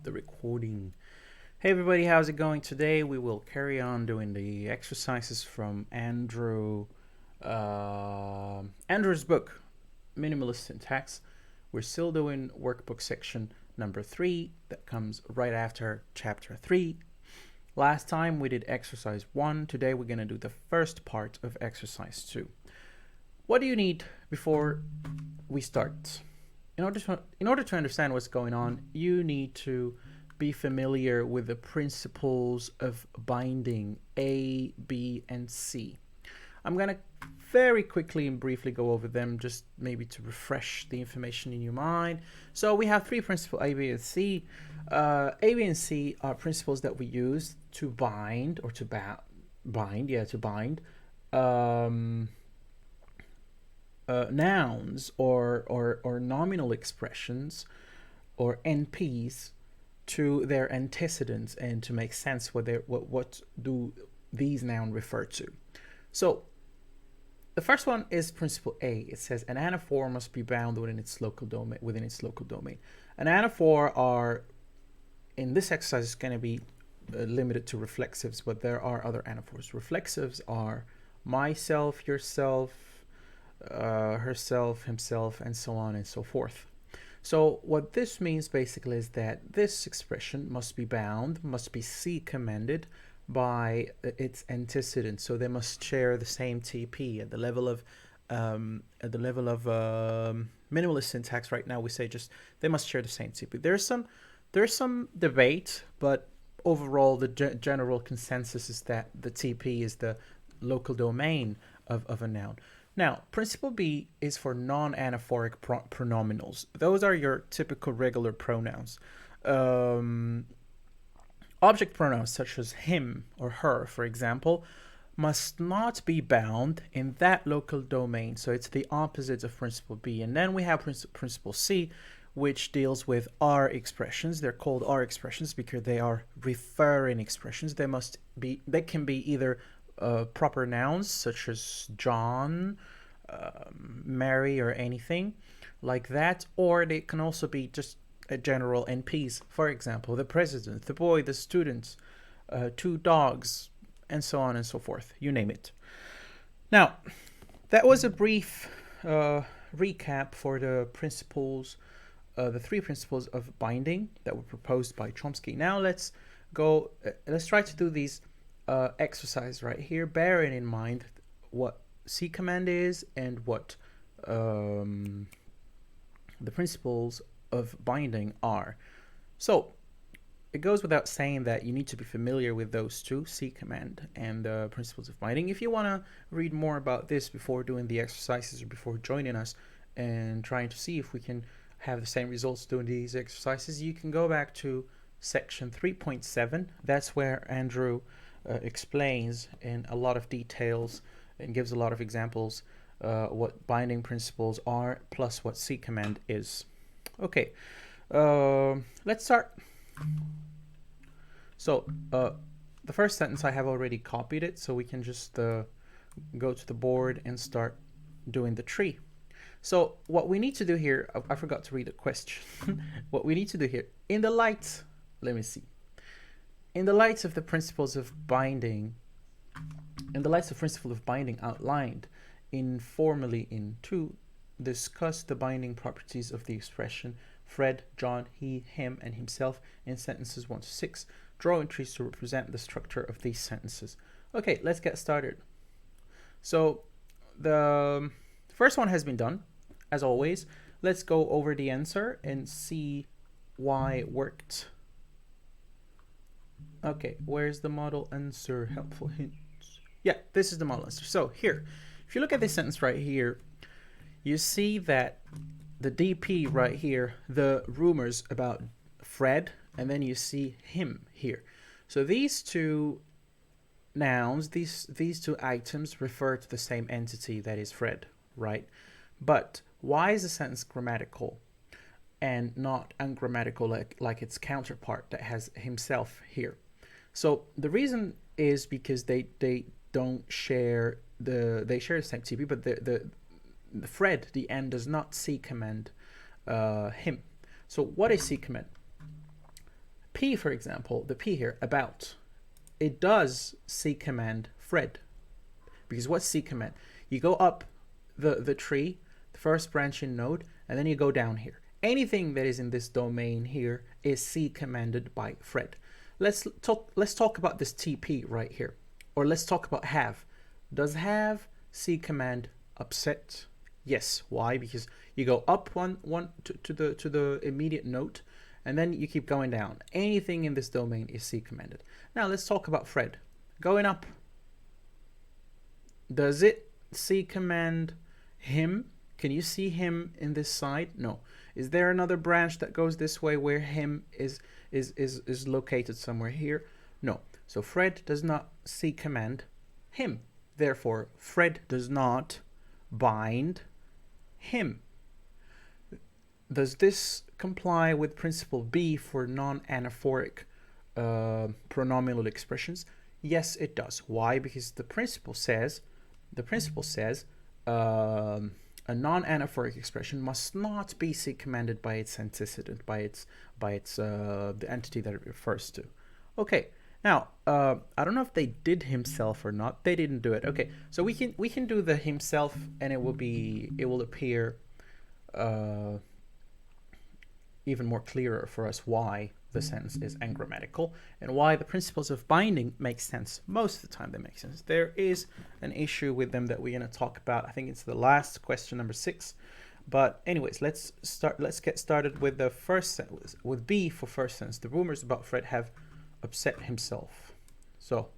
stop the recording. Hey everybody, how's it going? Today we will carry on doing the exercises from Andrew's book, Minimalist Syntax. We're still doing workbook section number 3 that comes right after chapter 3. Last time we did exercise 1. Today we're going to do the first part of exercise 2. What do you need before we start? In order to understand what's going on, you need to be familiar with the principles of binding A, B, and C. I'm going to very quickly and briefly go over them, just maybe to refresh the information in your mind. So we have 3 principles, A, B, and C. A, B, and C are principles that we use to bind, or to bind nouns or nominal expressions or NPs to their antecedents and to make sense what do these nouns refer to. So the first one is principle A. It says an anaphor must be bound within its local domain. An anaphor are, in this exercise, is going to be limited to reflexives, but there are other anaphors. Reflexives are myself, yourself, herself, himself, and so on and so forth. So what this means basically is that this expression must be bound, must be C-commended by its antecedent. So they must share the same TP at the level of minimalist syntax. Right now we say just they must share the same TP. There's some debate, but overall the general consensus is that the TP is the local domain of a noun. Now, principle B is for non-anaphoric pronominals. Those are your typical regular pronouns. Object pronouns such as him or her, for example, must not be bound in that local domain. So it's the opposite of principle B. And then we have principle C, which deals with R expressions. They're called R expressions because they are referring expressions. They can be either proper nouns such as John, Mary, or anything like that, or they can also be just general NPs. For example, the president, the boy, the student, 2 dogs, and so on and so forth. You name it. Now, that was a brief recap for the principles, the 3 principles of binding that were proposed by Chomsky. Now let's try to do these exercise right here, bearing in mind what C command is and what the principles of binding are. So it goes without saying that you need to be familiar with those 2, C command and the principles of binding. If you want to read more about this before doing the exercises or before joining us and trying to see if we can have the same results doing these exercises, you can go back to section 3.7. That's where Andrew explains in a lot of details and gives a lot of examples what binding principles are, plus what C command is. Okay, let's start. So the first sentence I have already copied it, so we can just go to the board and start doing the tree. So what we need to do here, I forgot to read the question. What we need to do here, in the light, let me see. In the light of the principles of binding, outlined informally in 2, discuss the binding properties of the expression Fred, John, he, him, and himself in sentences 1 to 6. Draw entries to represent the structure of these sentences. Okay, let's get started. So the first one has been done, as always. Let's go over the answer and see why it worked. Okay, where's the model answer? Helpful hints. Yeah, this is the model answer. So here, if you look at this sentence right here, you see that the DP right here, the rumors about Fred, and then you see him here. So these 2 nouns, these 2 items refer to the same entity, that is Fred, right? But why is the sentence grammatical and not ungrammatical like its counterpart that has himself here? So the reason is because they don't share they share the same TP, but the Fred, the N, does not C command him. So what is C command? P, for example, the P here, about, it does C command Fred. Because what's C command? You go up the tree, the first branching node, and then you go down here. Anything that is in this domain here is C commanded by Fred. Let's talk about this TP right here. Or let's talk about have. Does have C command upset? Yes. Why? Because you go up one to the immediate node, and then you keep going down. Anything in this domain is C commanded. Now let's talk about Fred. Going up, does it C command him? Can you see him in this side? No. Is there another branch that goes this way where him is located somewhere here? No. So Fred does not C command him. Therefore, Fred does not bind him. Does this comply with principle B for non-anaphoric pronominal expressions? Yes, it does. Why? Because the principle says a non-anaphoric expression must not be C commanded by its antecedent, by its the entity that it refers to. Okay. Now, I don't know if they did himself or not. They didn't do it. Okay, so we can do the himself, and it will appear even more clearer for us why the sentence is ungrammatical and why the principles of binding make sense. Most of the time they make sense. There is an issue with them that we're going to talk about. I think it's the last question, number 6. But anyways, let's get started with the first sentence, with B for first sentence. The rumors about Fred have upset himself. So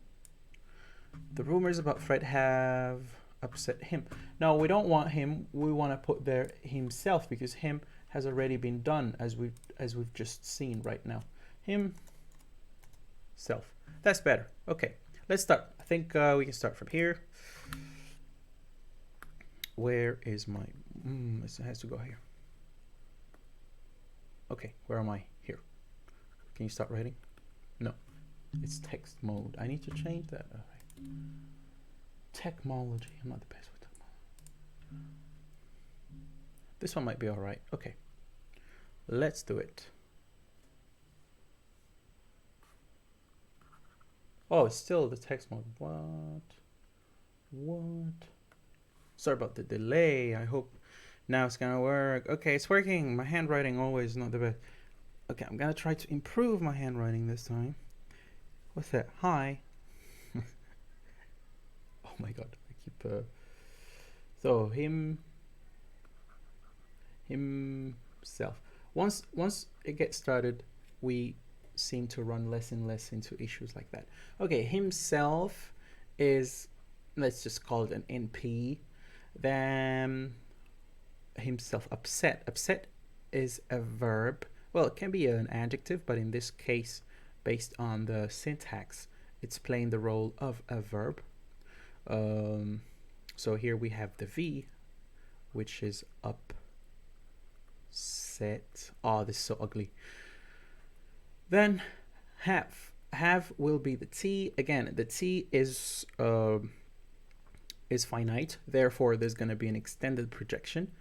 the rumors about Fred have upset him. Now we don't want him, we want to put there himself, because him has already been done, as we've just seen right now. Himself. That's better. Okay, let's start. I think we can start from here. Where is my it has to go here. Okay, where am I? Here. Can you start writing? No, it's text mode. I need to change that. All right. Technology. I'm not the best with technology. This one might be all right. Okay, let's do it. Oh, it's still the text mode. What? Sorry about the delay. I hope now it's gonna work. Okay, it's working. My handwriting always not the best. Okay, I'm gonna try to improve my handwriting this time. What's that? Hi. Oh my god, I keep so himself. Once it gets started, we seem to run less and less into issues like that. Okay, himself is, let's just call it an NP. Then himself, upset. Upset is a verb. Well, it can be an adjective, but in this case, based on the syntax, it's playing the role of a verb. So here we have the V, which is upset. Oh, this is so ugly. Then have will be the T. Again, the T is finite, therefore there's going to be an extended projection,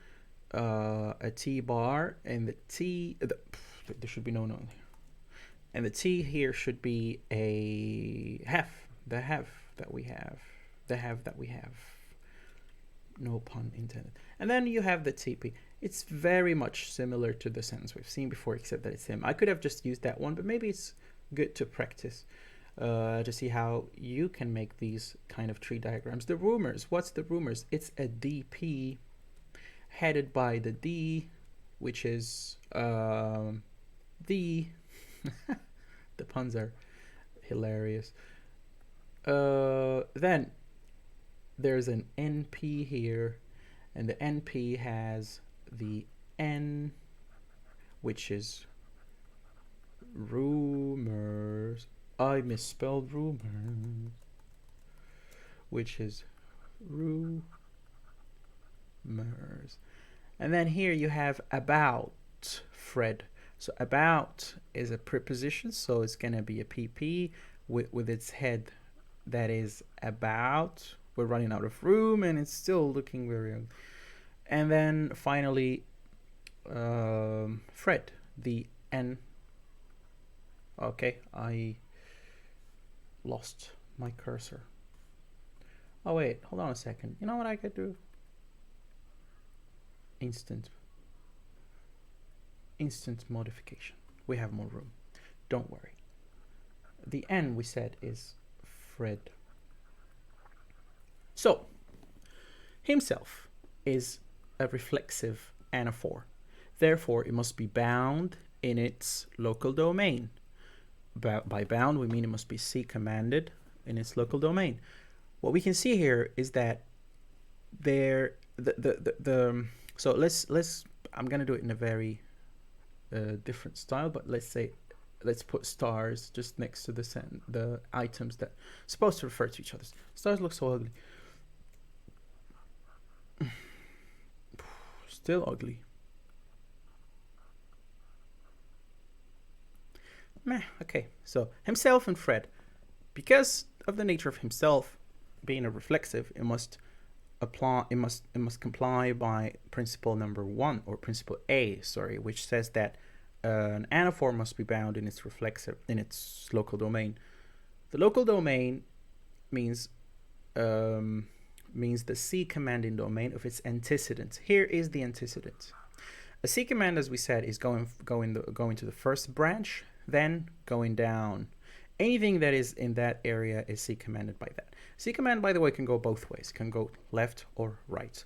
a T bar, and the T, there should be no here, and the T here should be a have, the have that we have, no pun intended. And then you have the TP. It's very much similar to the sentence we've seen before, except that it's him. I could have just used that one, but maybe it's good to practice to see how you can make these kind of tree diagrams. The rumors, what's the rumors? It's a DP headed by the D, which is the the puns are hilarious. Then there's an NP here, and the NP has the N, which is rumors. I misspelled rumors, which is rumors. And then here you have about Fred. So about is a preposition, so it's going to be a PP with its head that is about. We're running out of room, and it's still looking very ugly. And then finally, Fred, the N. Okay, I lost my cursor. Oh wait, hold on a second. You know what I could do? Instant modification. We have more room. Don't worry. The n we said is Fred. So himself is a reflexive anaphor. Therefore, it must be bound in its local domain. By bound, we mean it must be C commanded in its local domain. What we can see here is that so let's I'm gonna do it in a very different style, but let's put stars just next to the items that are supposed to refer to each other. Stars look so ugly. Still ugly. Meh, okay, so himself and Fred. Because of the nature of himself being a reflexive, it must comply by principle number 1, or principle A, sorry, which says that an anaphor must be bound in its local domain. The local domain means the C commanding domain of its antecedent. Here is the antecedent. A C command, as we said, is going to the first branch, then going down. Anything that is in that area is C commanded by that. C command, by the way, can go both ways. It can go left or right.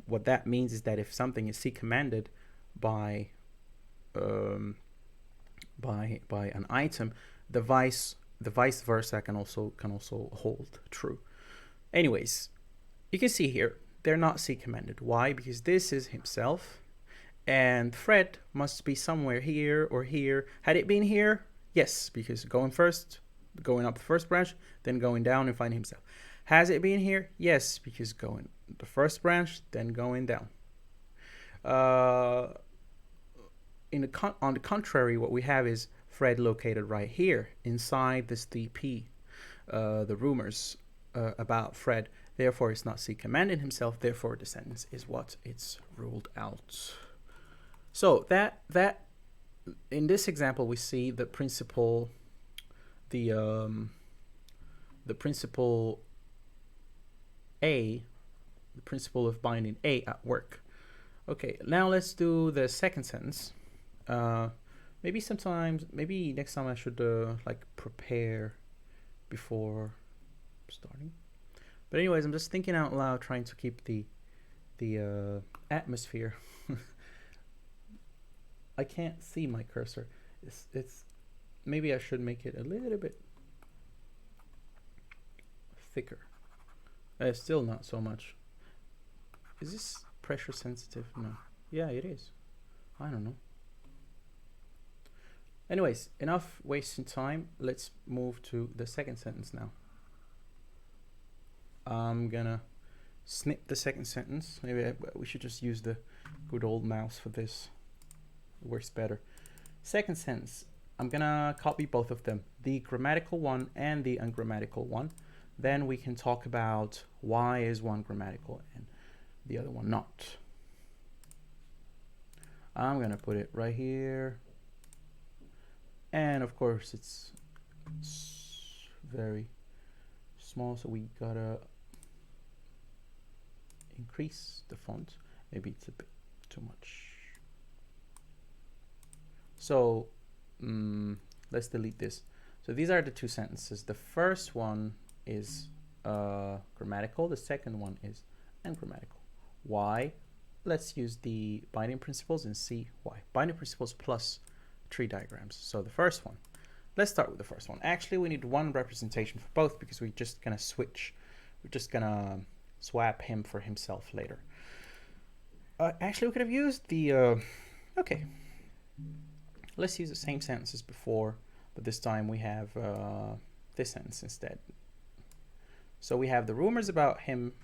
What that means is that if something is C commanded by an item, the vice versa can also hold true. Anyways, you can see here they're not C commanded. Why? Because this is himself, and Fred must be somewhere here or here. Had it been here, yes, because going up the first branch, then going down and find himself. Has it been here? Yes, because going the first branch, then going down. On the contrary, what we have is Fred located right here inside this DP. The rumors about Fred. Therefore, it's not C commanding himself. Therefore, the sentence is what it's ruled out. So that in this example, we see the principle, the principle A, the principle of binding A at work. Okay, now let's do the second sentence. Maybe next time I should like prepare before starting. But anyways, I'm just thinking out loud, trying to keep the atmosphere. I can't see my cursor. It's maybe I should make it a little bit thicker. Still not so much. Is this pressure sensitive? No. Yeah, it is. I don't know. Anyways, enough wasting time. Let's move to the second sentence now. I'm gonna snip the second sentence. Maybe we should just use the good old mouse for this. It works better. Second sentence, I'm gonna copy both of them, the grammatical one and the ungrammatical one. Then we can talk about why is one grammatical and the other one not. I'm gonna put it right here. And of course it's very small, so we gotta increase the font. Maybe it's a bit too much. So let's delete this. So these are the two sentences. The first one is grammatical. The second one is ungrammatical. Why? Let's use the binding principles and see why. Binding principles plus tree diagrams. So the first one. Let's start with the first one. Actually, we need one representation for both because we're just gonna switch. We're just gonna swap him for himself later. Actually, we could have used the okay. Let's use the same sentence as before, but this time we have this sentence instead. So we have the rumors about him.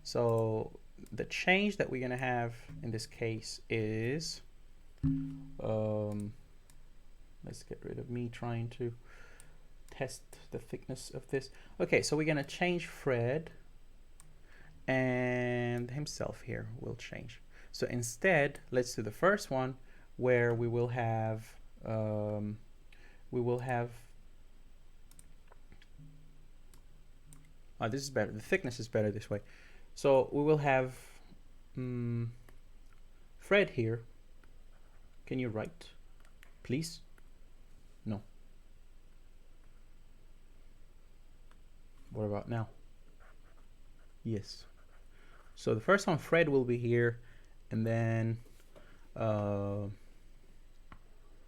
So the change that we're gonna have in this case is let's get rid of me trying to test the thickness of this. Okay, so we're gonna change Fred, and himself here will change. So instead, let's do the first one where we will have we will have, this is better, the thickness is better this way. So we will have Fred here. Can you write, please? No. What about now? Yes. So the first one, Fred, will be here, and then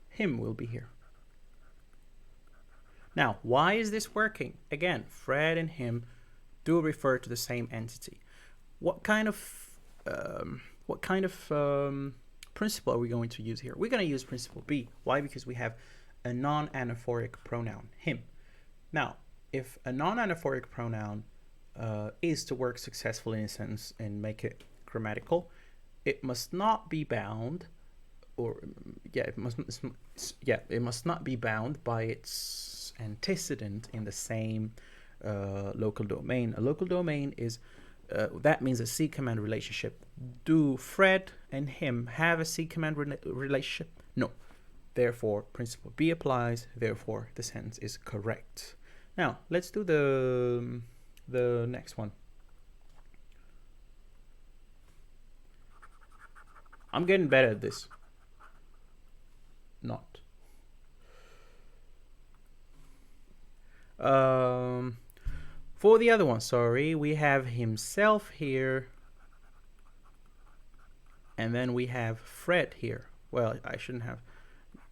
him will be here. Now, why is this working? Again, Fred and him do refer to the same entity. What kind of principle are we going to use here? We're going to use principle B. Why? Because we have a non-anaphoric pronoun, him. Now, if a non-anaphoric pronoun is to work successfully in a sentence and make it grammatical, it must not be bound, or it must not be bound by its antecedent in the same local domain. A local domain is that means a C command relationship. Do Fred and him have a C command relationship? No. Therefore, principle B applies. Therefore, the sentence is correct. Now, let's do the next one. I'm getting better at this. Not. For the other one, sorry, we have himself here, and then we have Fred here. Well, I shouldn't have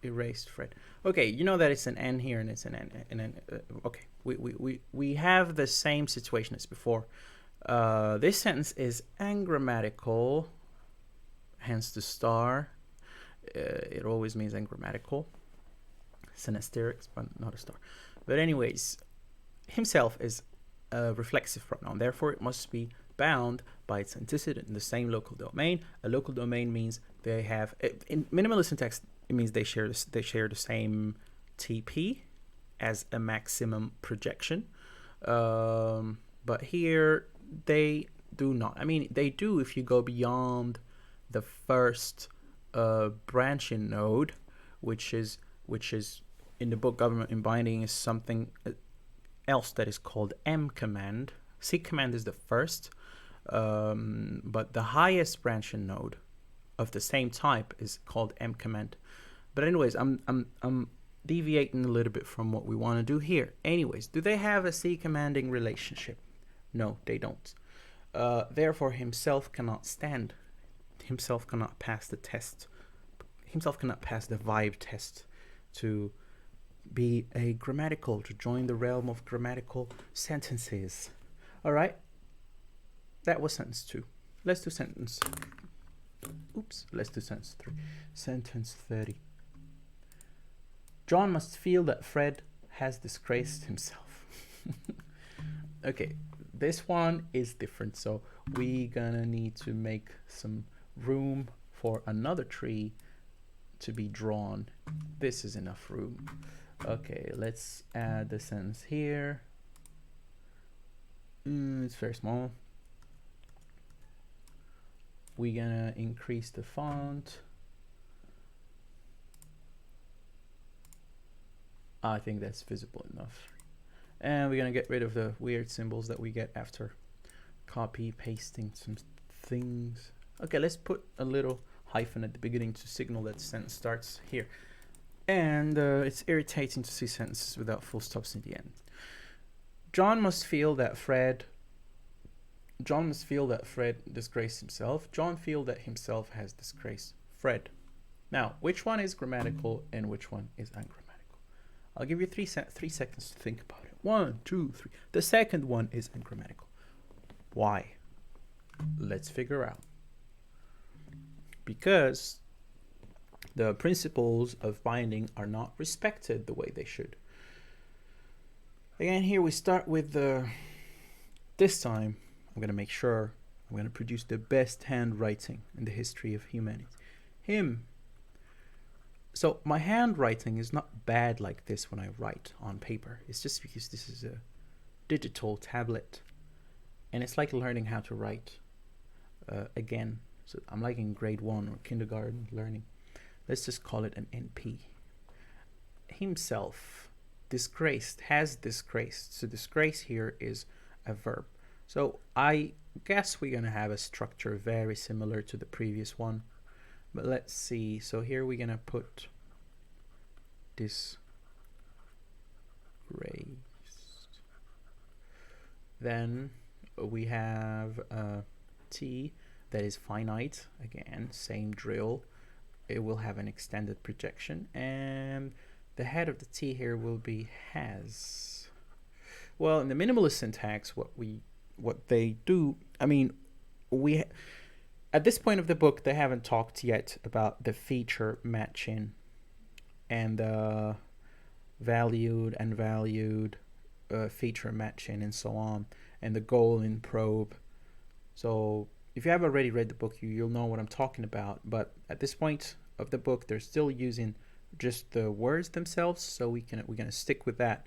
erased Fred. Okay, you know that it's an N here and it's an N, and then okay, we have the same situation as before. This sentence is ungrammatical, hence the star. It always means ungrammatical. It's an asterisk, but not a star. But anyways, himself is a reflexive pronoun, therefore it must be bound by its antecedent in the same local domain. A local domain means they have, in minimalist syntax, it means they share the same TP as a maximum projection. But here they do not. I mean, they do if you go beyond the first branching node, which is in the book Government in Binding is something else that is called M command. C command is the first, but the highest branching node of the same type is called M command. But anyways, I'm deviating a little bit from what we want to do here. Anyways, do they have a C commanding relationship? No, they don't. Therefore, himself cannot stand. Himself cannot pass the test. Himself cannot pass the vibe test to be a grammatical, to join the realm of grammatical sentences. All right, that was sentence 2. Let's do sentence. Let's do sentence 3. Sentence 30. John must feel that Fred has disgraced himself. Okay, this one is different, so we gonna need to make some room for another tree to be drawn. This is enough room. Okay, let's add the sentence here. It's very small. We're gonna increase the font. I think that's visible enough. And we're gonna get rid of the weird symbols that we get after copy pasting some things. Okay, let's put a little hyphen at the beginning to signal that the sentence starts here. And it's irritating to see sentences without full stops in the end. John must feel that Fred disgraced himself. John feel that himself has disgraced Fred. Now, which one is grammatical and which one is ungrammatical? I'll give you 3 seconds to think about it. 1, 2, 3. The second one is ungrammatical. Why? Let's figure out. Because the principles of binding are not respected the way they should. Again, here we start with this time I'm going to make sure I'm going to produce the best handwriting in the history of humanity. Him. So my handwriting is not bad like this when I write on paper. It's just because this is a digital tablet. And it's like learning how to write again. So I'm like in grade 1 or kindergarten learning. Let's just call it an NP. himself disgraced, has disgraced. So disgrace here is a verb. So I guess we're going to have a structure very similar to the previous one. But let's see. So here we're going to put disgraced. Then we have T that is finite. Again, same drill. It will have an extended projection, and the head of the T here will be has. Well, in the minimalist syntax, what they do, I mean, at this point of the book, they haven't talked yet about the feature matching and the valued and valued feature matching and so on, and the goal in probe. So if you have already read the book, you'll know what I'm talking about. But at this point of the book, they're still using just the words themselves, so we're gonna stick with that.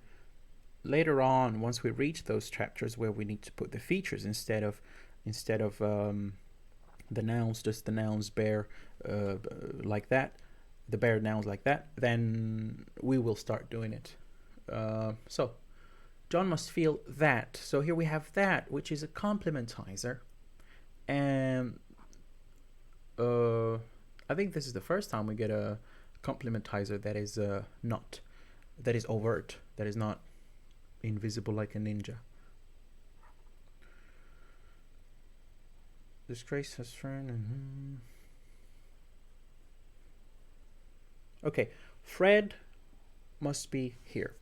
Later on, once we reach those chapters where we need to put the features instead of the nouns, just the nouns bare like that, the bare nouns like that, then we will start doing it. So John must feel that. So here we have that, which is a complementizer. And I think this is the first time we get a complementizer that is that is overt, that is not invisible like a ninja. Disgrace has friend. Okay, Fred must be here.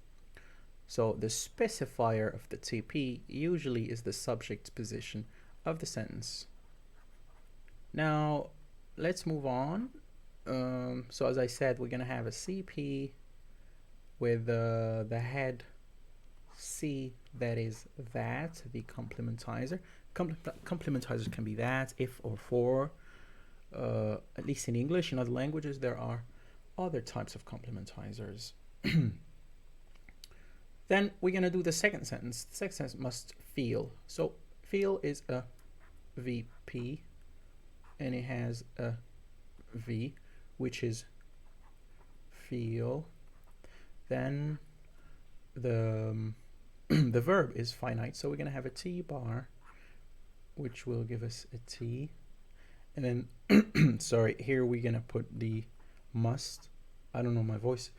So the specifier of the TP usually is the subject position of the sentence. Now let's move on. So as I said, we're gonna have a CP with the head C that is that, the complementizer. Complementizers can be that, if, or for. At least in English. In other languages there are other types of complementizers. Then we're gonna do the second sentence. The second sentence must feel. So feel is a VP, and it has a V, which is feel. Then the the verb is finite, so we're gonna have a T bar, which will give us a T, and then sorry, here we're gonna put the must. I don't know my voice.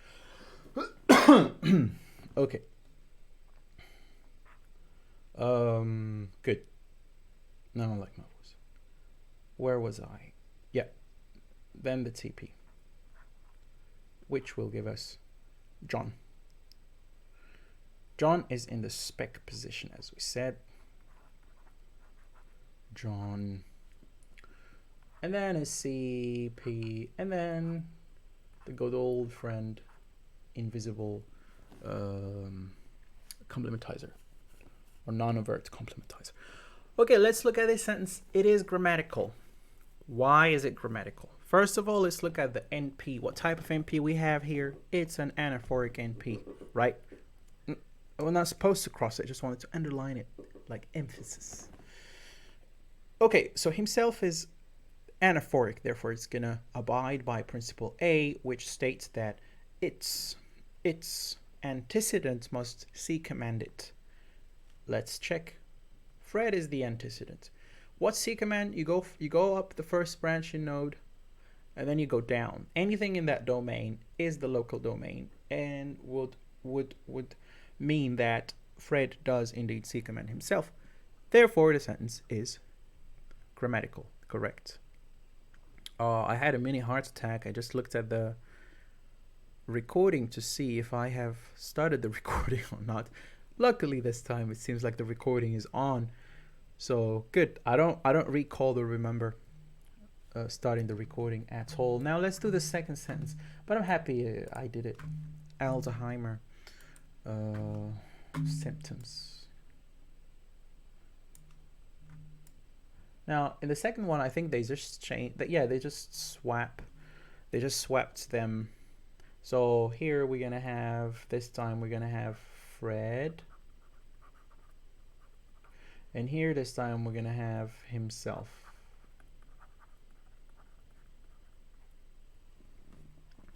Okay. Good. No, I don't like my voice. Where was I? Yeah. Then the TP, which will give us John. John is in the spec position, as we said. John. And then a CP, and then the good old friend, invisible complementizer, or non-overt complementizer. Okay, let's look at this sentence. It is grammatical. Why is it grammatical? First of all, let's look at the NP. What type of NP we have here? It's an anaphoric NP, right? We're not supposed to cross it. I just wanted to underline it, like emphasis. Okay, so himself is anaphoric, therefore it's gonna abide by principle A, which states that its antecedent must C-command it. Let's check. Fred is the antecedent. What's C-command? You go up the first branching node, and then you go down. Anything in that domain is the local domain, and would mean that Fred does indeed C-command himself. Therefore, the sentence is grammatical, correct. I had a mini heart attack. I just looked at the recording to see if I have started the recording or not. Luckily this time it seems like the recording is on, so good. I don't recall or remember starting the recording at all. Now let's do the second sentence, but I'm happy I did it. Alzheimer symptoms. Now in the second one, I think they just changed that. Yeah, they just swapped them. So here we're gonna have, this time we're gonna have Fred, and here this time we're gonna have himself.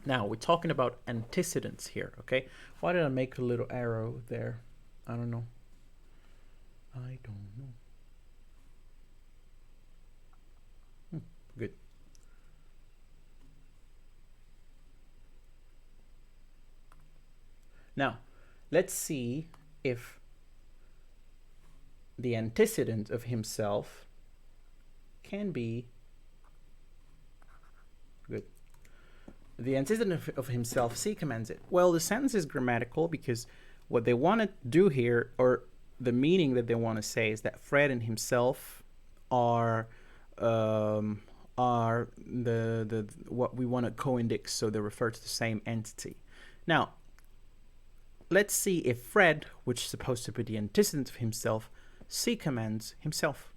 Now we're talking about antecedents here, okay? Why did I make a little arrow there? I don't know. Good. Now, let's see if the antecedent of himself can be good. The antecedent of himself, C commands it. Well, the sentence is grammatical because what they want to do here, or the meaning that they want to say, is that Fred and himself are the what we want to co-index, so they refer to the same entity. Now, let's see if Fred, which is supposed to be the antecedent of himself, C commands himself.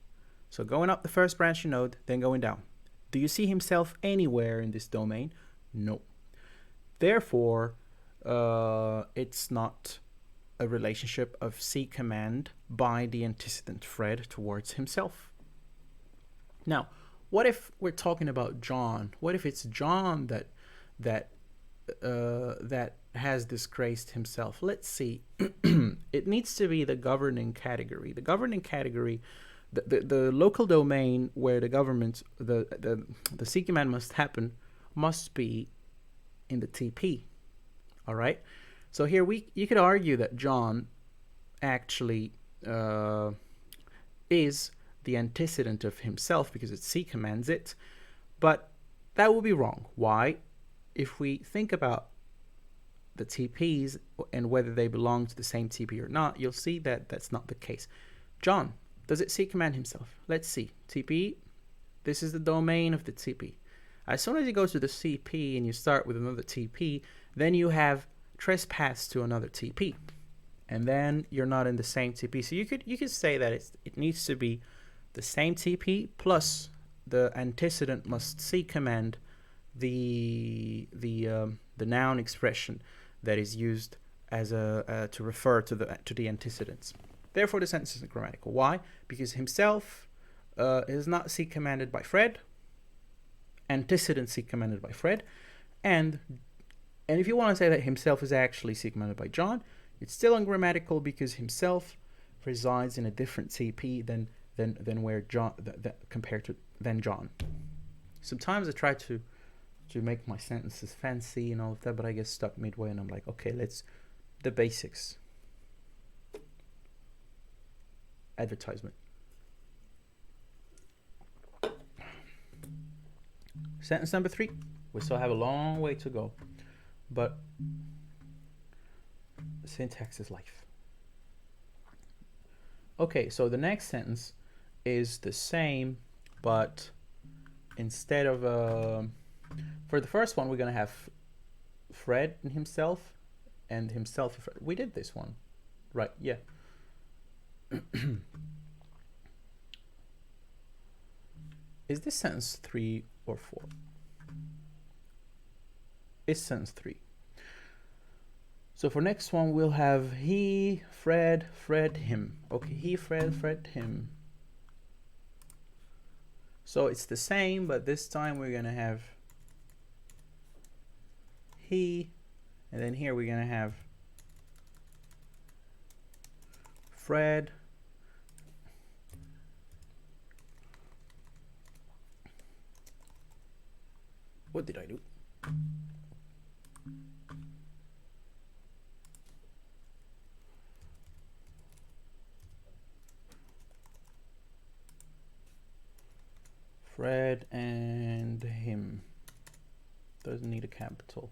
So going up the first branch node, then going down. Do you see himself anywhere in this domain? No. Therefore, it's not a relationship of C command by the antecedent Fred towards himself. Now, what if we're talking about John? What if it's John that has disgraced himself? Let's see. It needs to be the governing category. The governing category, the local domain where the government, the C command must happen, must be in the TP. All right. So here you could argue that John actually is the antecedent of himself because it's C commands it, but that would be wrong. Why? If we think about the TPs and whether they belong to the same TP or not, you'll see that that's not the case. John, does it C command himself? Let's see. TP, this is the domain of the TP. As soon as you go to the CP and you start with another TP, then you have trespass to another TP, and then you're not in the same TP. So you could say that it needs to be the same TP plus the antecedent must C command the noun expression that is used as to refer to the antecedents. Therefore, the sentence isn't grammatical. Why? Because himself is not C commanded by Fred. Antecedent C commanded by Fred, and if you want to say that himself is actually C commanded by John, it's still ungrammatical because himself resides in a different TP than where John compared to than John. Sometimes I try to make my sentences fancy and all of that, but I get stuck midway and I'm like, okay, let's the basics. Advertisement. Sentence number 3. We still have a long way to go, but syntax is life. Okay, so the next sentence is the same, but instead of for the first one, we're gonna have Fred and himself, and himself. We did this one, right? Yeah. Is this sentence 3 or 4? It's sentence 3. So for next one, we'll have he, Fred, him. Okay, he, Fred, him. So it's the same, but this time we're gonna have he, and then here we're gonna have Fred. What did I do? Fred and him. Doesn't need a capital.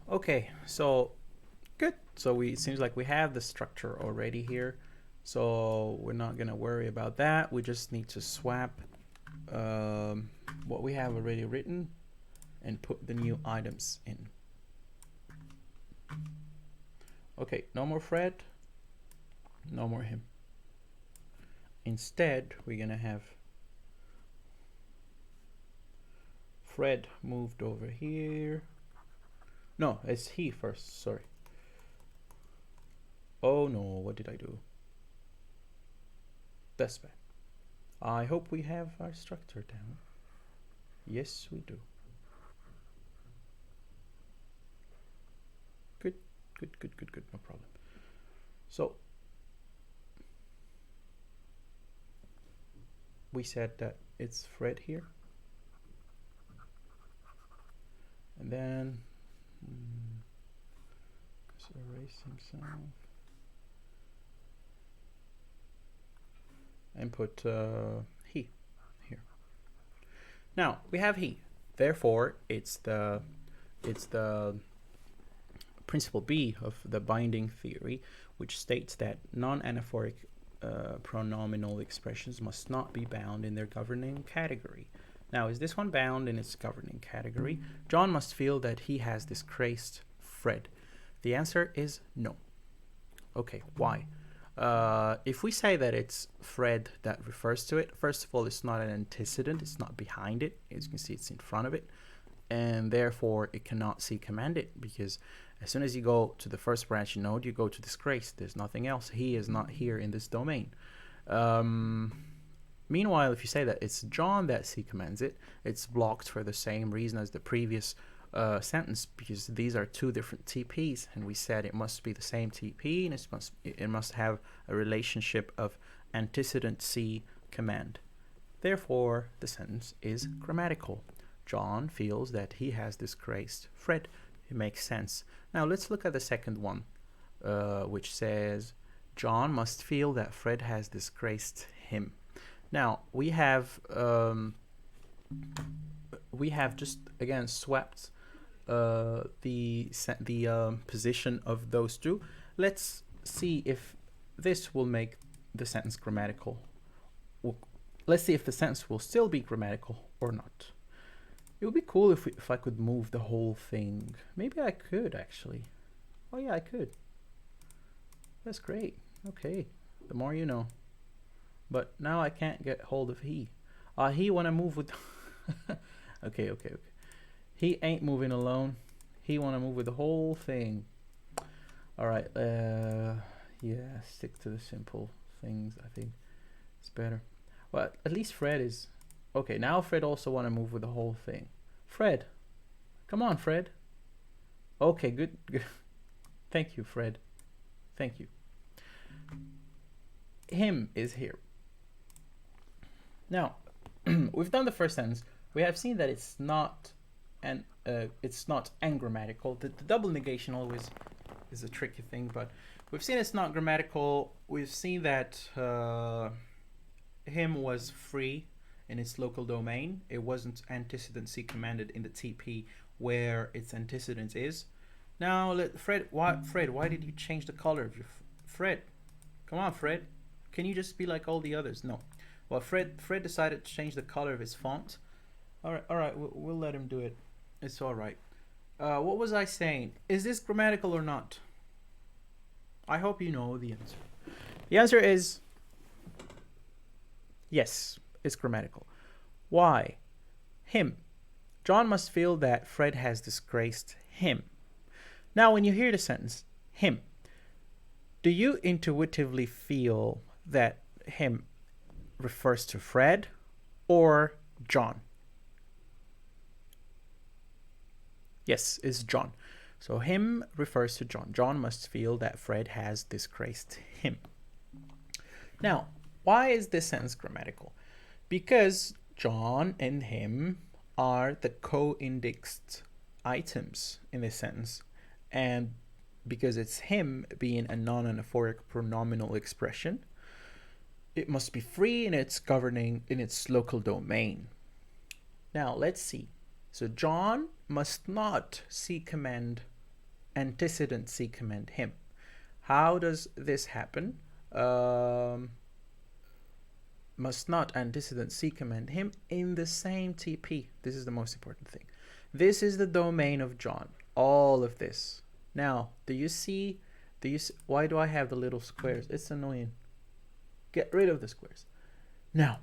Okay, so good. So it seems like we have the structure already here. So we're not gonna worry about that. We just need to swap what we have already written and put the new items in. Okay, no more Fred, no more him. Instead, we're gonna have Fred moved over here. No, it's he first, sorry. Oh no, what did I do? That's bad. I hope we have our structure down. Yes, we do. Good, no problem. So we said that it's Fred here, and then let's erase himself and put he here. Now we have he, therefore it's the principle B of the binding theory, which states that non-anaphoric pronominal expressions must not be bound in their governing category. Now, is this one bound in its governing category? John must feel that he has disgraced Fred. The answer is no. Okay, why? If we say that it's Fred that refers to it, first of all, it's not an antecedent, it's not behind it. As you can see, it's in front of it, and therefore it cannot see command it, because as soon as you go to the first branching node, you go to disgrace. There's nothing else. He is not here in this domain. Meanwhile, if you say that it's John that C commands it, it's blocked for the same reason as the previous sentence, because these are two different TPs, and we said it must be the same TP, and it must have a relationship of antecedent C command. Therefore, the sentence is grammatical. John feels that he has disgraced Fred. It makes sense. Now let's look at the second one, which says John must feel that Fred has disgraced him. Now we have just again swapped the position of those two. Let's see if this will make the sentence grammatical. Let's see if the sentence will still be grammatical or not. It would be cool if I could move the whole thing. Maybe I could actually. Oh yeah, I could. That's great. Okay, the more you know. But now I can't get hold of he. He wanna move with. Okay. He ain't moving alone. He wanna move with the whole thing. All right. Yeah, stick to the simple things. I think it's better. Well, at least Fred is. Okay, now Fred also want to move with the whole thing. Fred, come on, Fred. Okay, good. Thank you, Fred. Thank you. Him is here. Now, we've done the first sentence. We have seen that it's not grammatical. The double negation always is a tricky thing, but we've seen it's not grammatical. We've seen that him was free in its local domain. It wasn't antecedent C commanded in the TP where its antecedent is. Now, Fred, why did you change the color of your Fred? Come on, Fred. Can you just be like all the others? No. Well, Fred decided to change the color of his font. All right, we'll let him do it. It's all right. What was I saying? Is this grammatical or not? I hope you know the answer. The answer is yes. It's grammatical. Why? Him. John must feel that Fred has disgraced him. Now, when you hear the sentence, him, do you intuitively feel that him refers to Fred or John? Yes, it's John. So him refers to John. John must feel that Fred has disgraced him. Now, why is this sentence grammatical? Because John and him are the co-indexed items in this sentence, and because it's him being a non-anaphoric pronominal expression, it must be free in its governing in its local domain. Now let's see. So John must not C command antecedent C command him. How does this happen? Must not antecedent C command him in the same TP. This is the most important thing. This is the domain of John. All of this. Now, do you see? Why do I have the little squares? It's annoying. Get rid of the squares. Now,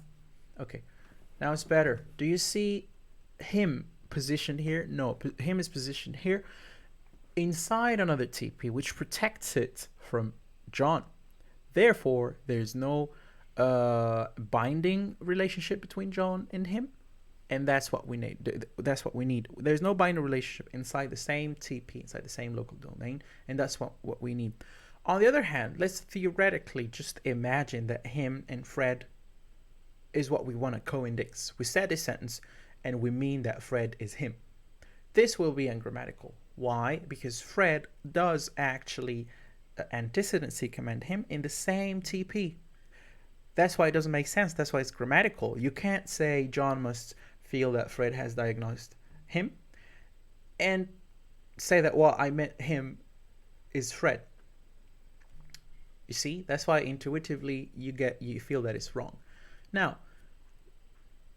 okay. Now it's better. Do you see him positioned here? No, him is positioned here inside another TP, which protects it from John. Therefore, there's no binding relationship between John and him. And that's what we need. That's what we need. There's no binary relationship inside the same TP, inside the same local domain, and that's what we need. On the other hand, let's theoretically just imagine that him and Fred is what we want to co-index. We said this sentence, and we mean that Fred is him. This will be ungrammatical. Why? Because Fred does actually antecedent C command him in the same TP. That's why it doesn't make sense. That's why it's grammatical. You can't say John must feel that Fred has diagnosed him and say that what I meant him is Fred. You see, that's why intuitively you feel that it's wrong. Now,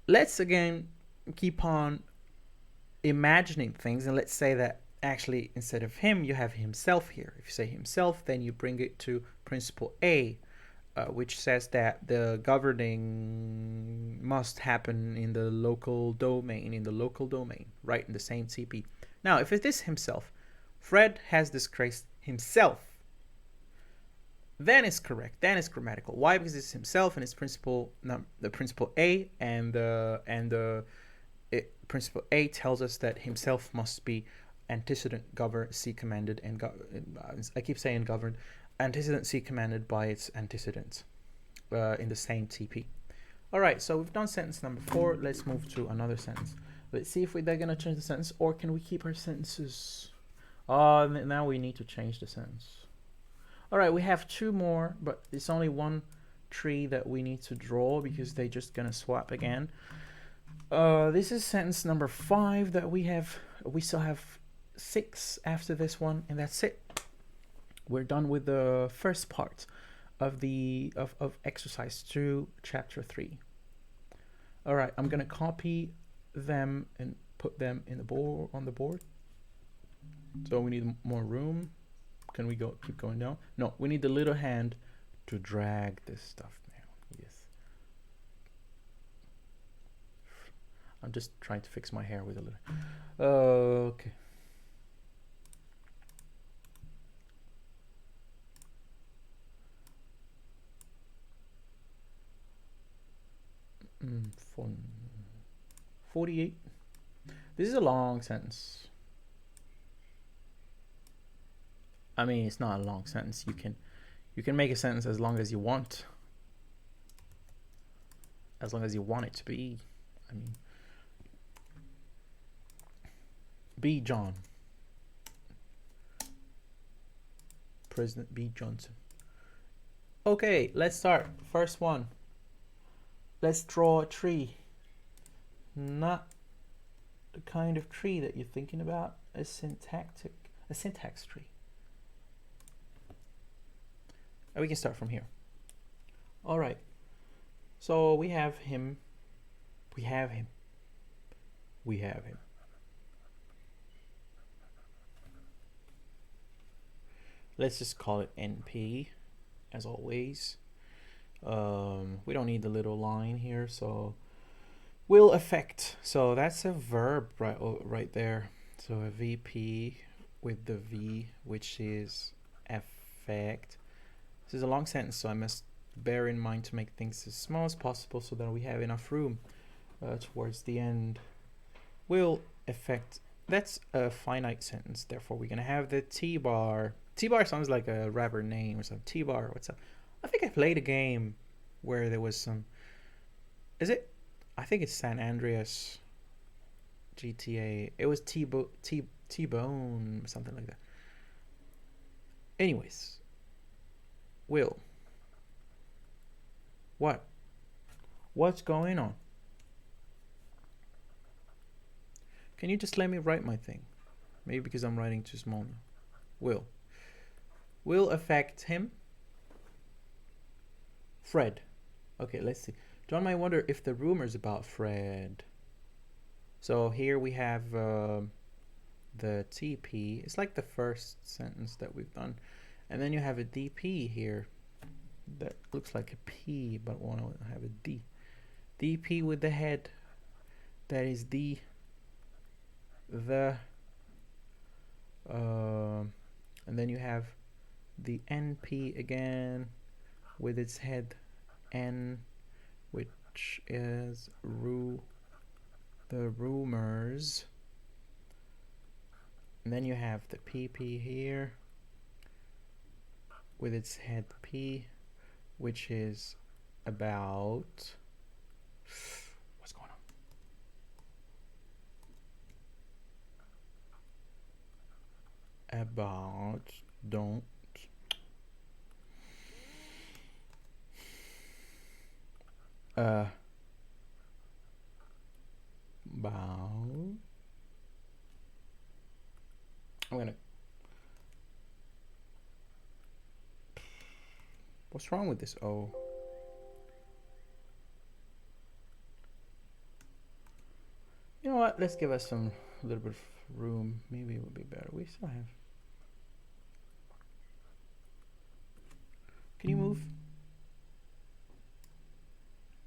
let's again keep on imagining things, and let's say that actually instead of him you have himself here. If you say himself, then you bring it to principle A, which says that the governing must happen in the local domain, right, in the same TP. Now, if it is himself, Fred has disgraced himself, then it's correct, then it's grammatical. Why? Because it's himself and it's principle A, and principle A tells us that himself must be antecedent governed C commanded, and I keep saying governed, antecedent C commanded by its antecedents in the same TP. All right, so we've done sentence number 4. Let's move to another sentence. Let's see if they're gonna change the sentence, or can we keep our sentences? Now we need to change the sentence. All right, we have 2 more, but it's only one tree that we need to draw because they're just gonna swap again. This is sentence number 5 that we have. We still have 6 after this one, and that's it. We're done with the first part of the of exercise 2, chapter 3. All right, I'm gonna copy them and put them in the board on the board. So we need more room. Can we keep going down? No, we need the little hand to drag this stuff down. Yes. I'm just trying to fix my hair with a little. Okay. For 48. This is a long sentence. I mean, it's not a long sentence. You can make a sentence as long as you want. As long as you want it to be. I mean, B. John. President B. Johnson. Okay, let's start. First one. Let's draw a tree. Not the kind of tree that you're thinking about. A syntax tree. And we can start from here. All right. So we have him. We have him. We have him. Let's just call it NP, as always. We don't need the little line here, so will affect. So that's a verb right there. So a VP with the V, which is affect. This is a long sentence, so I must bear in mind to make things as small as possible so that we have enough room towards the end. Will affect. That's a finite sentence, therefore we're gonna have the T-bar. T-bar sounds like a rapper name or something. T-bar, what's up? I think I played a game where there was some. Is it? I think it's San Andreas GTA. It was T-Bone, something like that. Anyways. Will. What? What's going on? Can you just let me write my thing? Maybe because I'm writing too small now. Will. Will affect him. Fred. Okay, let's see. John might wonder if the rumors about Fred. So here we have the TP. It's like the first sentence that we've done. And then you have a DP here that looks like a P, but want to have a D. DP with the head. That is the and then you have the NP again with its head N, which is the rumors, and then you have the PP here with its head P, which is about, what's going on? About, don't, about, I'm gonna, what's wrong with this O? You know what, let's give us a little bit of room. Maybe it would be better. We still have, can you move?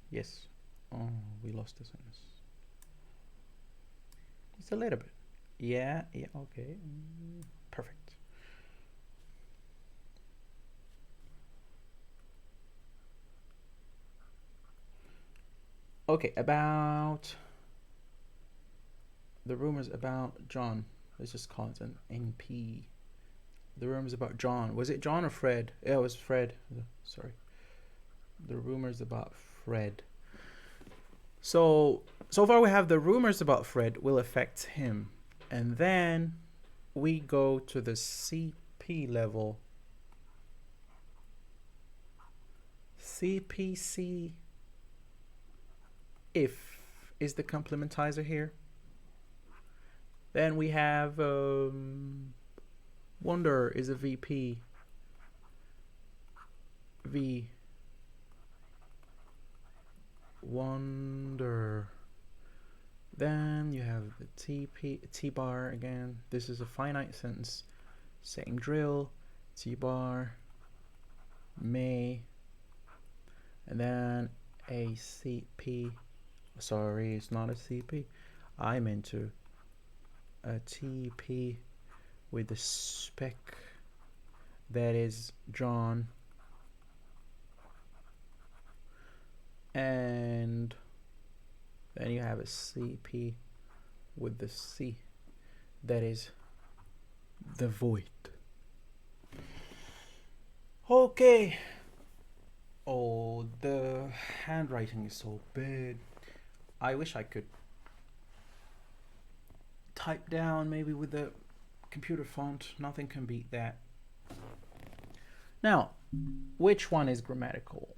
Yes. Oh, we lost the sentence. It's a little bit. Yeah, okay. Perfect. Okay, about the rumors about John. Let's just call it an NP. The rumors about John. Was it John or Fred? Yeah, it was Fred. Sorry. The rumors about Fred. So far we have the rumors about Fred will affect him. And then we go to the CP level. CPC if is the complementizer here. Then we have wonder is a VP. V wonder. Then you have the T bar again. This is a finite sentence. Same drill. T bar may, and then a CP. Sorry, it's not a CP. I meant to a TP with the spec that is John, and then you have a CP with the C that is the void. Okay. Oh, the handwriting is so bad. I wish I could type down maybe with the computer font. Nothing can beat that. Now, which one is grammatical?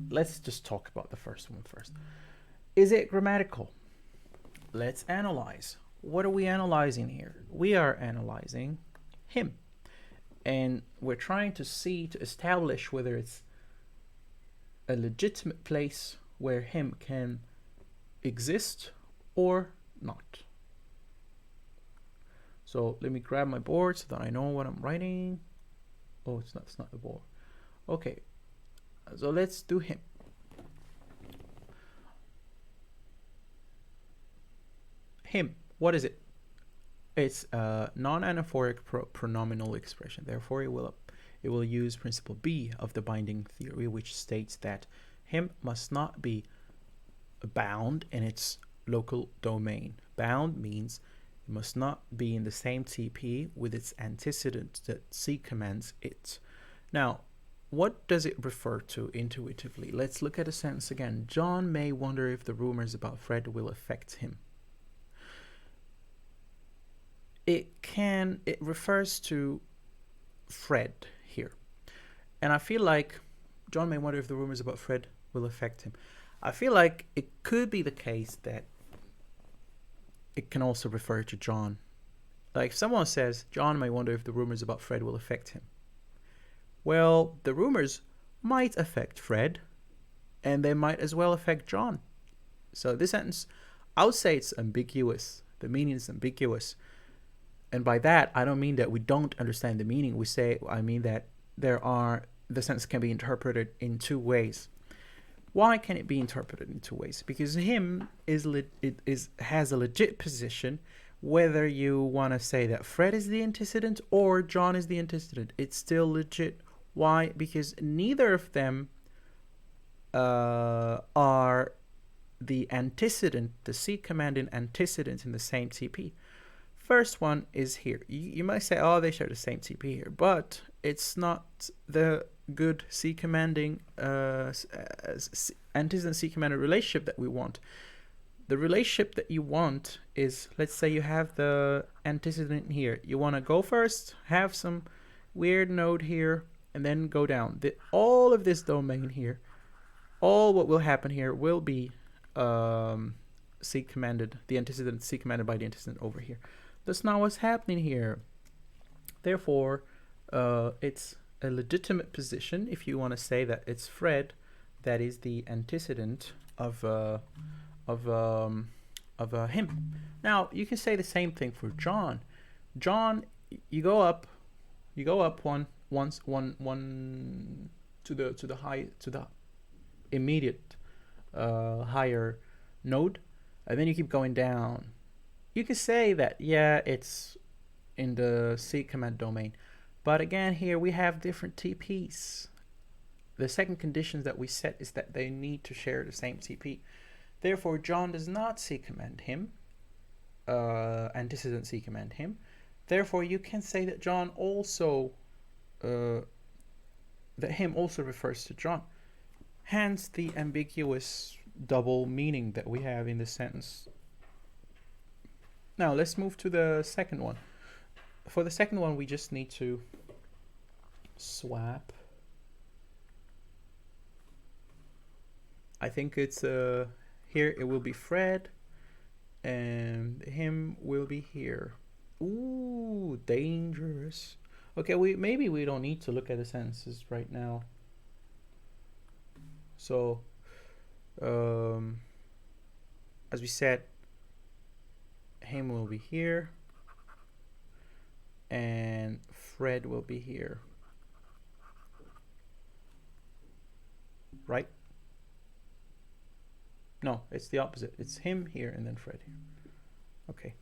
Let's just talk about the first one first. Is it grammatical? Let's analyze. What are we analyzing here? We are analyzing him. And we're trying to establish whether it's a legitimate place where him can exist or not. So let me grab my board so that I know what I'm writing. Oh, it's not the board. Okay, so let's do him. Him, what is it? It's a non-anaphoric pronominal expression. Therefore, it will use principle B of the binding theory, which states that him must not be bound in its local domain. Bound means it must not be in the same TP with its antecedent that C commands it. Now, what does it refer to intuitively? Let's look at a sentence again. John may wonder if the rumors about Fred will affect him. It refers to Fred here. And I feel like John may wonder if the rumors about Fred will affect him. I feel like it could be the case that it can also refer to John. Like if someone says, John may wonder if the rumors about Fred will affect him. Well, the rumors might affect Fred, and they might as well affect John. So this sentence, I would say it's ambiguous. The meaning is ambiguous. And by that, I don't mean that we don't understand the meaning. I mean that the sentence can be interpreted in two ways. Why can it be interpreted in two ways? Because him has a legit position, whether you want to say that Fred is the antecedent or John is the antecedent. It's still legit. Why? Because neither of them are the antecedent, the C command in antecedent in the same TP. First one is here. You might say, oh, they share the same TP here, but it's not the good C commanding antecedent C commanded relationship that we want. The relationship that you want is, let's say you have the antecedent here. You want to go first, have some weird node here, and then go down. All of this domain here, all what will happen here will be C commanded, the antecedent C commanded by the antecedent over here. That's not what's happening here. Therefore, it's a legitimate position if you want to say that it's Fred that is the antecedent of him. Now you can say the same thing for John. John, you go up one to the immediate higher node, and then you keep going down. You can say that, yeah, it's in the C command domain, but again here we have different TPs. The second conditions that we set is that they need to share the same TP. Therefore, John does not C command him, antecedent C command him. Therefore, you can say that John also, that him also refers to John. Hence the ambiguous double meaning that we have in this sentence. Now let's move to the second one. For the second one, we just need to swap. I think it's here it will be Fred, and him will be here. Ooh, dangerous. Okay, maybe we don't need to look at the sentences right now. So, as we said, him will be here, and Fred will be here, right? No, it's the opposite. It's him here and then Fred here. Okay.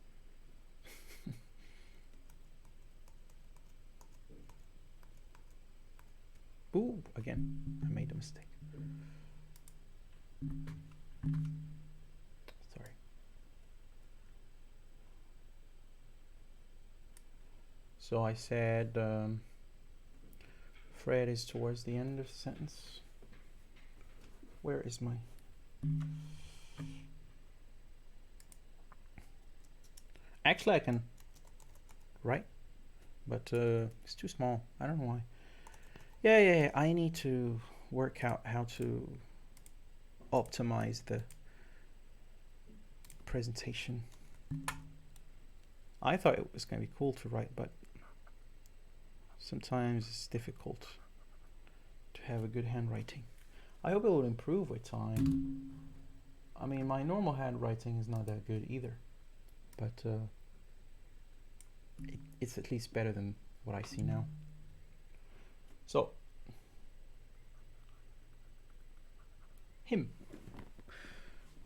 Ooh, again, I made a mistake. Sorry. So I said Fred is towards the end of the sentence. Where is my... Actually, I can write, but it's too small. I don't know why. Yeah. I need to work out how to optimize the presentation. I thought it was going to be cool to write, but sometimes it's difficult to have a good handwriting. I hope it will improve with time. I mean, my normal handwriting is not that good either, but it's at least better than what I see now. So, him.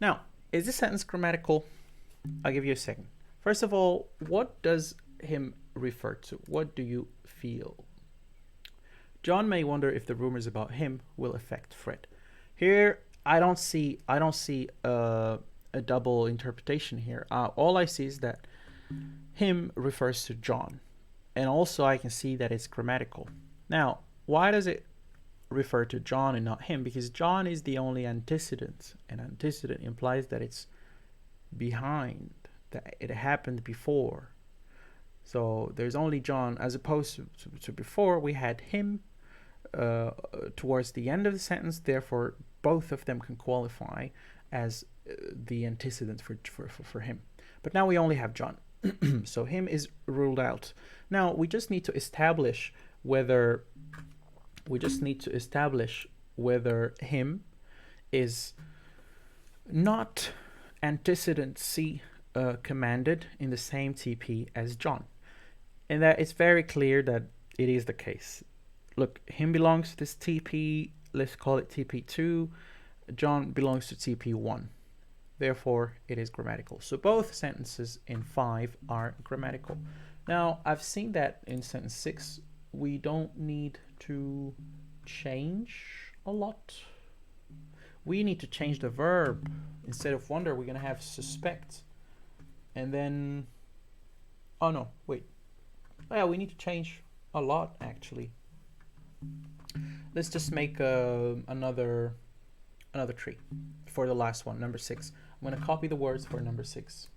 Now, is this sentence grammatical? I'll give you a second. First of all, what does him refer to? What do you feel? John may wonder if the rumors about him will affect Fred. Here, I don't see a double interpretation here. All I see is that him refers to John, and also I can see that it's grammatical. Now, why does it refer to John and not him? Because John is the only antecedent, and antecedent implies that it's behind, that it happened before. So there's only John, as opposed to before we had him towards the end of the sentence. Therefore, both of them can qualify as the antecedent for him. But now we only have John. So him is ruled out. Now we just need to establish whether him is not antecedent C commanded in the same TP as John. And that it's very clear that it is the case. Look, him belongs to this TP, let's call it TP2. John belongs to TP1. Therefore, it is grammatical. So both sentences in 5 are grammatical. Now, I've seen that in sentence 6, we don't need to change a lot. we need to change the verb. Instead of wonder, we're going to have suspect. And then, oh no, wait. Oh yeah, we need to change a lot, actually. Let's just make another tree for the last one, number 6. I'm going to copy the words for number 6.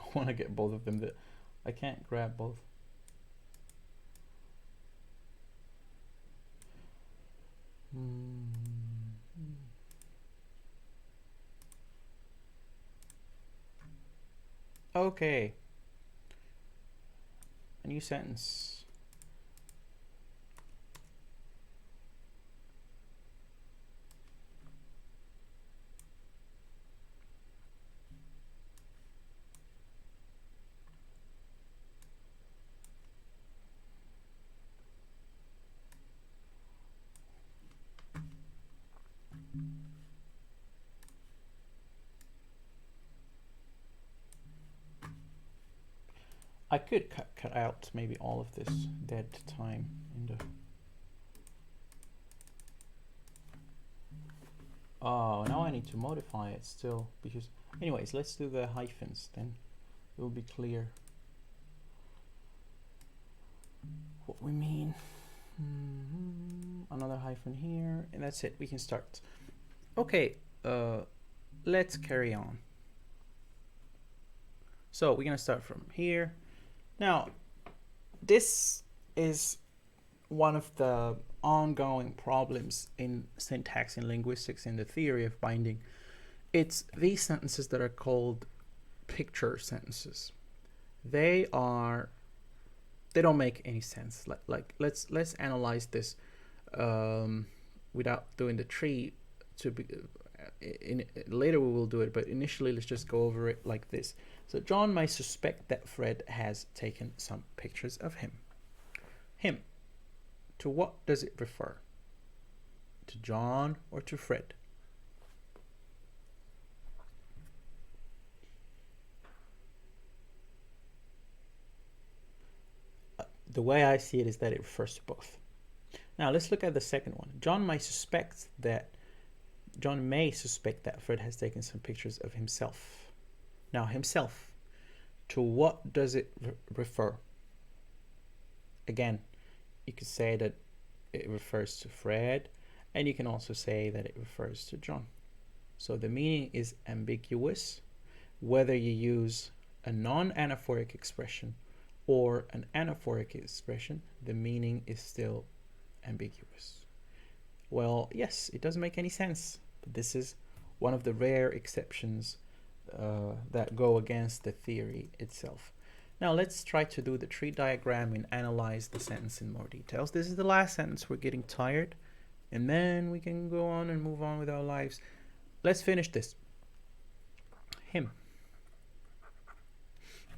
I want to get both of them. I can't grab both. Okay. A new sentence. I could cut out maybe all of this dead time in the... Oh, now I need to modify it still, because anyways, let's do the hyphens, then it will be clear what we mean. Another hyphen here, and that's it. We can start. Okay, let's carry on. So we're gonna start from here. Now, this is one of the ongoing problems in syntax and linguistics in the theory of binding. It's these sentences that are called picture sentences. They don't make any sense. Like let's analyze this without doing the tree. Later we will do it, but initially let's just go over it like this. So John may suspect that Fred has taken some pictures of him. Him. To what does it refer? To John or to Fred? The way I see it is that it refers to both. Now let's look at the second one. John may suspect that Fred has taken some pictures of himself. Now, himself, to what does it refer? Again, you could say that it refers to Fred, and you can also say that it refers to John. So the meaning is ambiguous, whether you use a non-anaphoric expression or an anaphoric expression, the meaning is still ambiguous. Well, yes, it doesn't make any sense, but this is one of the rare exceptions that go against the theory itself. Now let's try to do the tree diagram and analyze the sentence in more details. This is the last sentence. We're getting tired, and then we can go on and move on with our lives. Let's finish this. Him.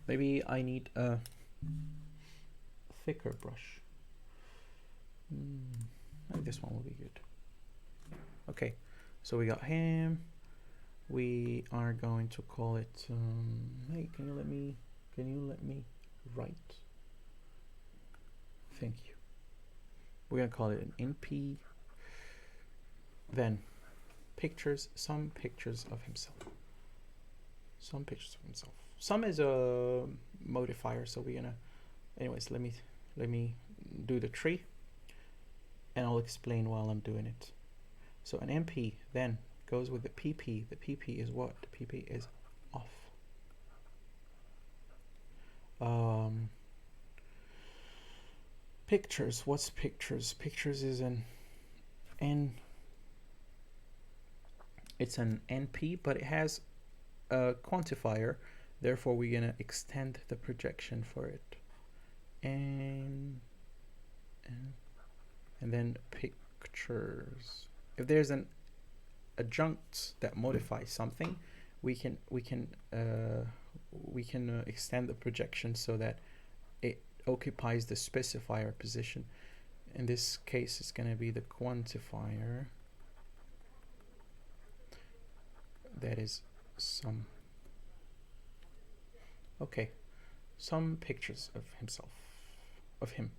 Maybe I need a thicker brush. Maybe this one will be good. Okay, so we got him. We are going to call it hey, can you let me write? Thank you. We're gonna call it an NP. Then pictures, some pictures of himself. Some pictures of himself. Some is a modifier, so we're gonna, anyways, let me do the tree, and I'll explain while I'm doing it. So an MP then goes with the PP. The PP is what? The PP is off. Pictures. What's pictures? Pictures is an N. It's an NP, but it has a quantifier Therefore, we're gonna extend the projection for it, and then pictures. If there's an adjunct that modifies something, we can extend the projection so that it occupies the specifier position. In this case, it's going to be the quantifier. That is some. Okay, some pictures of him.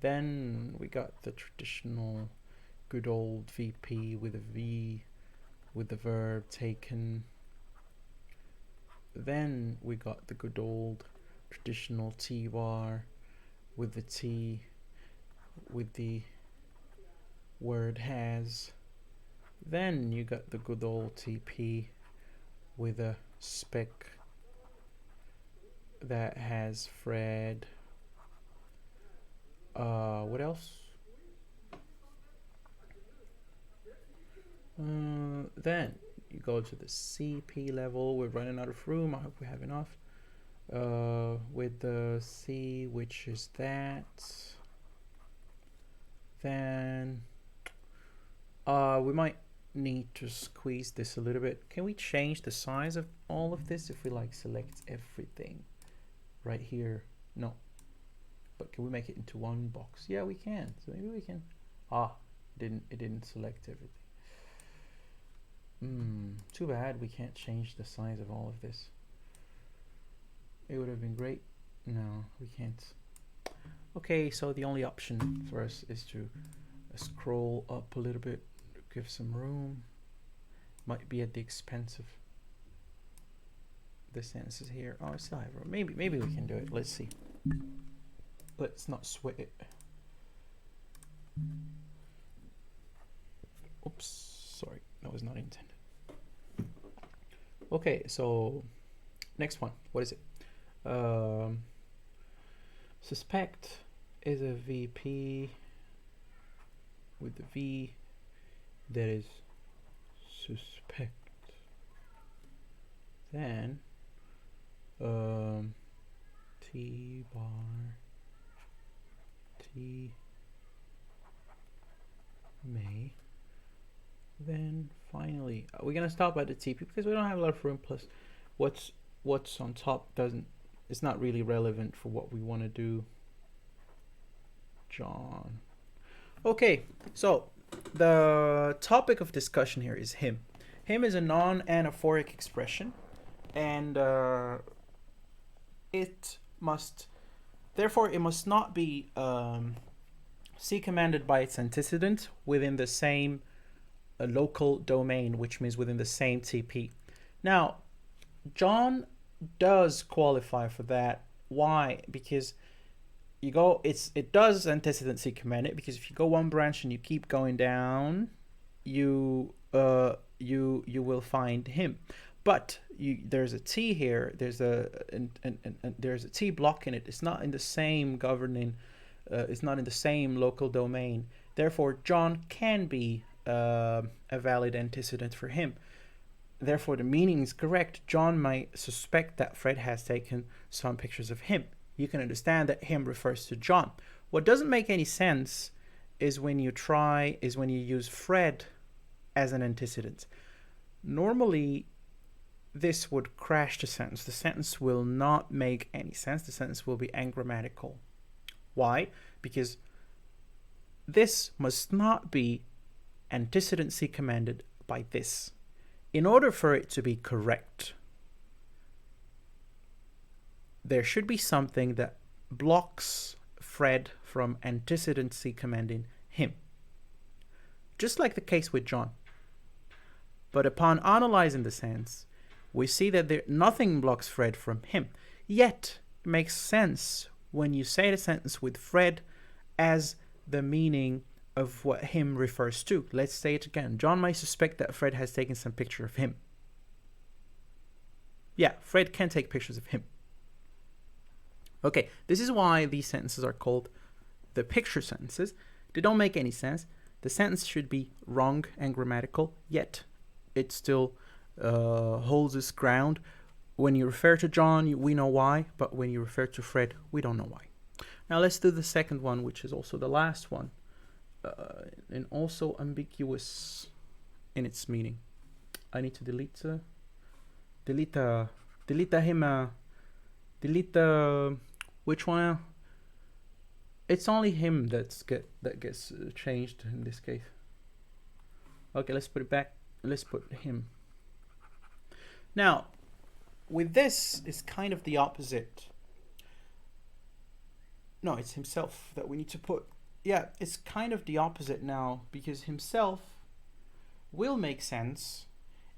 Then we got the traditional good old VP with a V with the verb taken. Then we got the good old traditional T bar with the T with the word has. Then you got the good old TP with a spec that has Fred. What else? Then you go to the CP level. We're running out of room. I hope we have enough. With the C, which is that. Then we might need to squeeze this a little bit. Can we change the size of all of this if we like select everything right here? No. But can we make it into one box? Yeah, we can. So maybe we can. It didn't select everything. Too bad we can't change the size of all of this. It would have been great. No, we can't. Okay, so the only option for us is to scroll up a little bit, give some room. Might be at the expense of the sentences here. Oh, I still have room. Maybe we can do it. Let's see. Let's not sweat it. Oops, sorry, that was not intended. Okay, so next one. What is it? Suspect is a VP with the V that is suspect. Then T bar T may. Then finally we're gonna stop at the TP because we don't have a lot of room, plus what's on top it's not really relevant for what we want to do. John. Okay, so the topic of discussion here is him. Him is a non-anaphoric expression, and it must not be C commanded by its antecedent within the same local domain, which means within the same TP. Now, John does qualify for that. Why? Because it does antecedent C command it, because if you go one branch and you keep going down, you will find him. But there's a T here. There's a T block in it. It's not in the same governing. It's not in the same local domain. Therefore, John can be a valid antecedent for him. Therefore, the meaning is correct. John might suspect that Fred has taken some pictures of him. You can understand that him refers to John. What doesn't make any sense is when you use Fred as an antecedent. Normally, this would crash the sentence. The sentence will not make any sense. The sentence will be ungrammatical. Why? Because this must not be antecedent C commanded by this. In order for it to be correct, there should be something that blocks Fred from antecedent C commanding him. Just like the case with John. But upon analyzing the sentence, we see that nothing blocks Fred from him. Yet, it makes sense when you say the sentence with Fred as the meaning of what him refers to. Let's say it again. John might suspect that Fred has taken some picture of him. Yeah, Fred can take pictures of him. Okay, this is why these sentences are called the picture sentences. They don't make any sense. The sentence should be wrong and grammatical, yet it still holds its ground When you refer to John, we know why, but when you refer to Fred, we don't know why. Now let's do the second one, which is also the last one, and also ambiguous in its meaning. I need to delete which one? It's only him that gets changed in this case. Okay, let's put it back. Let's put him. Now, with this, it's kind of the opposite. No, it's himself that we need to put. Yeah, it's kind of the opposite now, because himself will make sense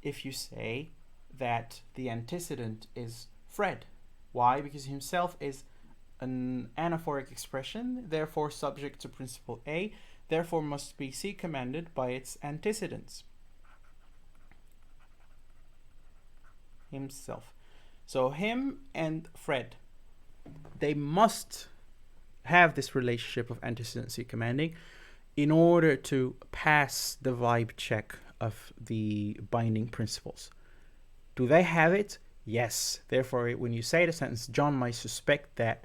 if you say that the antecedent is Fred. Why? Because himself is an anaphoric expression, therefore subject to principle A, therefore must be C commanded by its antecedents. Himself. So him and Fred, they must have this relationship of antecedency commanding in order to pass the vibe check of the binding principles. Do they have it? Yes. Therefore, when you say the sentence, John might suspect that,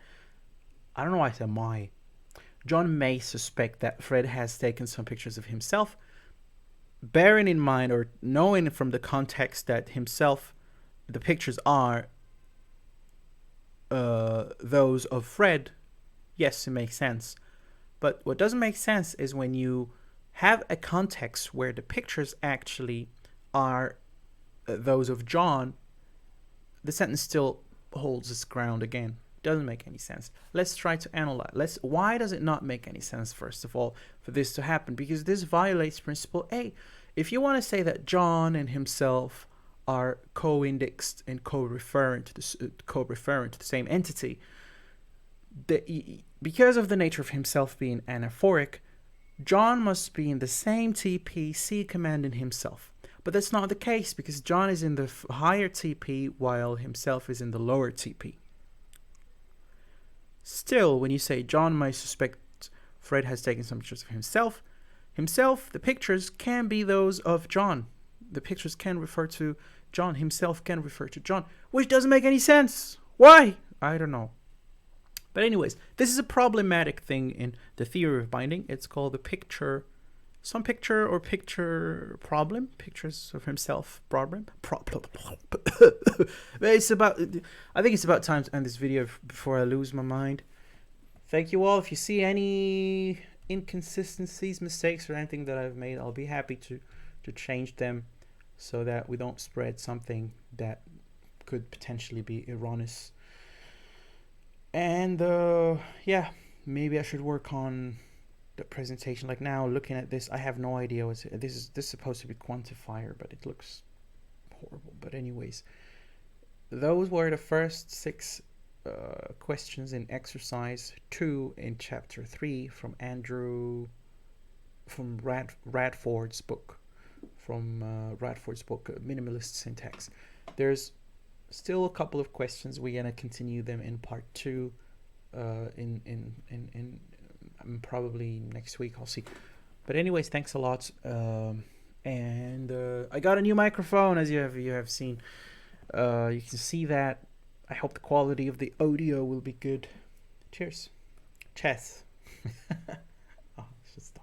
I don't know why I said my. John may suspect that Fred has taken some pictures of himself, bearing in mind or knowing from the context that himself, the pictures are those of Fred. Yes, it makes sense. But what doesn't make sense is when you have a context where the pictures actually are those of John, the sentence still holds its ground again. Doesn't make any sense. Let's try to analyze. Why does it not make any sense, first of all, for this to happen? Because this violates principle A. If you want to say that John and himself are co-indexed and co-referring to the same entity, because of the nature of himself being anaphoric, John must be in the same TP C commanding himself. But that's not the case, because John is in the higher TP while himself is in the lower TP. Still, when you say John might suspect Fred has taken some pictures of himself, the pictures can be those of John. The pictures can refer to John. Himself can refer to John, which doesn't make any sense. Why? I don't know. But anyways, this is a problematic thing in the theory of binding. It's called the picture problem. Pictures of himself problem. It's about, I think it's about time to end this video before I lose my mind. Thank you all. If you see any inconsistencies, mistakes, or anything that I've made, I'll be happy to change them so that we don't spread something that could potentially be erroneous. And yeah, maybe I should work on the presentation. Like now, looking at this, I have no idea what this is supposed to be quantifier, but it looks horrible. But anyways, those were the first 6 questions in exercise 2 in chapter 3 from Radford's book, Minimalist Syntax. There's still a couple of questions. We're gonna continue them in part 2 in probably next week. I'll see. But anyways, thanks a lot. And I got a new microphone, as you have seen. You can see that. I hope the quality of the audio will be good. Cheers. Chess. Oh, it's just